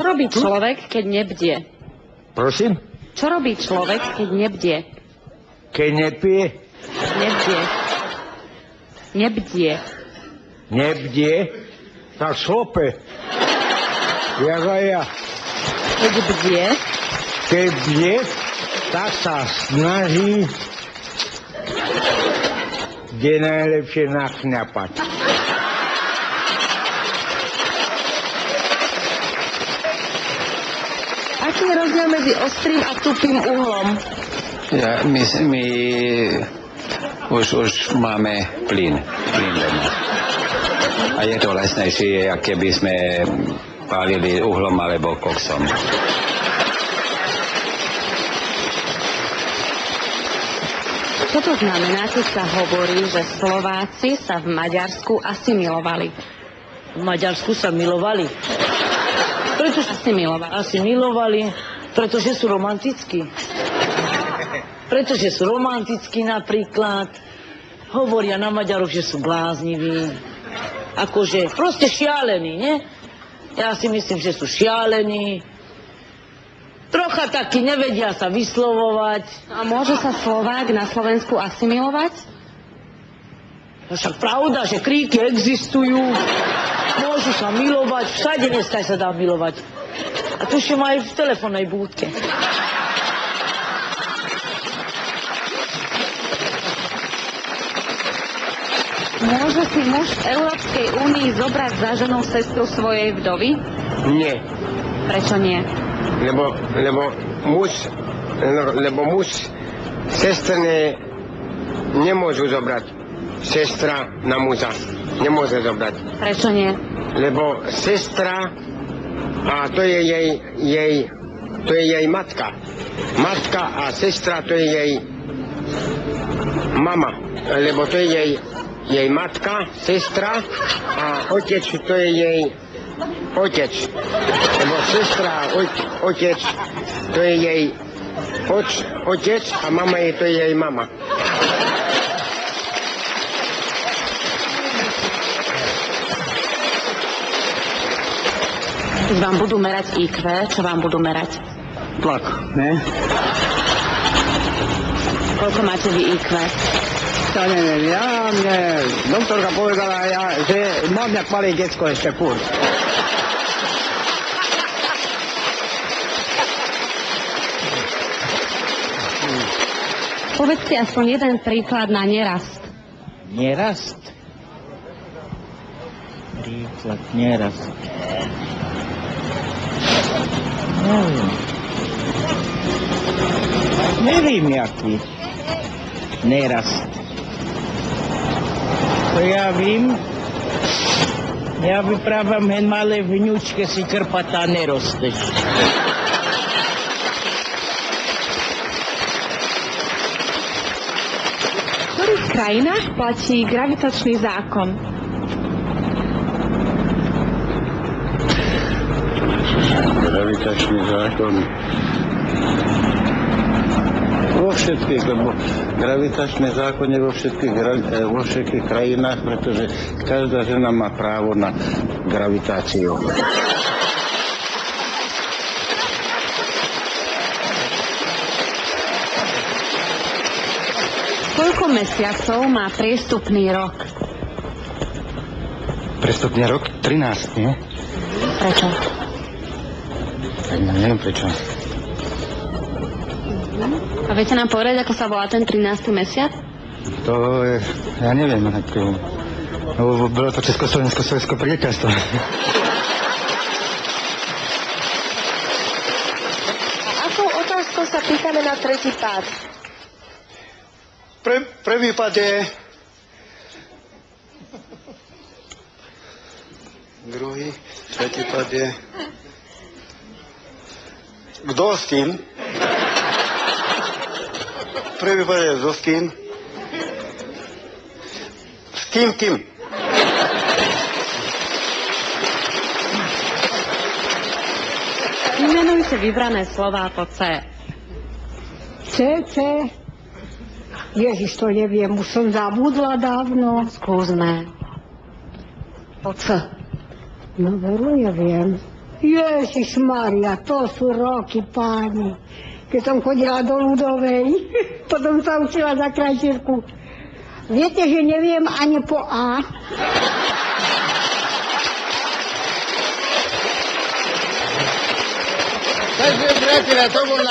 Čo robí človek, keď nebdie? Prosím? Čo robí človek, keď nebdie? Keď nepije? Nebdie. Nebdie. Nebdie? Tak šlope. Jak aj ja. Keď bdie? Keď bdie, tak sa snaží kde najlepšie nachňapať. Aký je rozdiel medzi ostrým a tupým uhlom? My už máme plyn doma. A je to lesnejšie, ako keby sme pálili uhlom alebo koksom. Čo to znamená, keď sa hovorí, že Slováci sa v Maďarsku asimilovali? V Maďarsku sa milovali. Prečo asimilovali? Asimilovali, pretože sú romantickí. Pretože sú romantickí napríklad. Hovoria na Maďaroch, že sú blázniví. Akože proste šialení, nie? Ja si myslím, že sú šialení. Trocha takí nevedia sa vyslovovať. A môže sa Slovák na Slovensku asimilovať? Však pravda, že kríky existujú. Môžu sa milovať, všade dneska sa dá milovať. A tuším aj v telefónnej búdke. Môže si muž v Európskej únii zobrať za ženou sestru svojej vdovy? Nie. Prečo nie? Lebo muž sestra nemôžu zobrať. Sestra na muža nemôže zobrať. Prečo nie? Lebo sestra, a to je jej matka. Matka a sestra to je jej mama. Lebo to je jej matka, sestra a otec to je jej otec. Lebo sestra a otec to je jej otec a mama to je jej mama. Keď vám budú merať IQ, čo vám budú merať? Tlak, ne? Koľko máte vy IQ? Ja neviem, doktorka povedala, že mám jak malé decko ešte furt. Povedzte aspoň jeden príklad na nerast. Nerast? Príklad nerast. Nevím, jaký nerast. To ja vím, ja vyprávam, hen malé vňučke si krpatá nerosteš. V ktorých krajinách platí gravitačný zákon? Gravitačný zákon. Vo všetkých, lebo gravitačný zákon je vo všetkých krajinách, pretože každá žena má právo na gravitáciu. Koľko mesiacov má priestupný rok? Prestupný rok? 13, nie? Prečo? Neviem prečo. A viete nám povedať, ako sa volá ten 13. mesiac? To je, ja neviem, lebo bolo to Československo-sovětské priateľstvo. A akou otázkou sa pýtame na tretí pád? Prvý pád je... Druhý, tretí pád je... Kto s kým? Prvý pád je so s kým? S kým? Vymenujte vybrané slová po C. C. Ježiš, to neviem, už som zabudla dávno. Skúsme. Po C. No veru, neviem. Ježišmaria, to sú roky, páni. Keď som chodila do Ľudovej, potom sa učila za krajčírku. Viete, že neviem ani po A. Takže, priateľa, to bol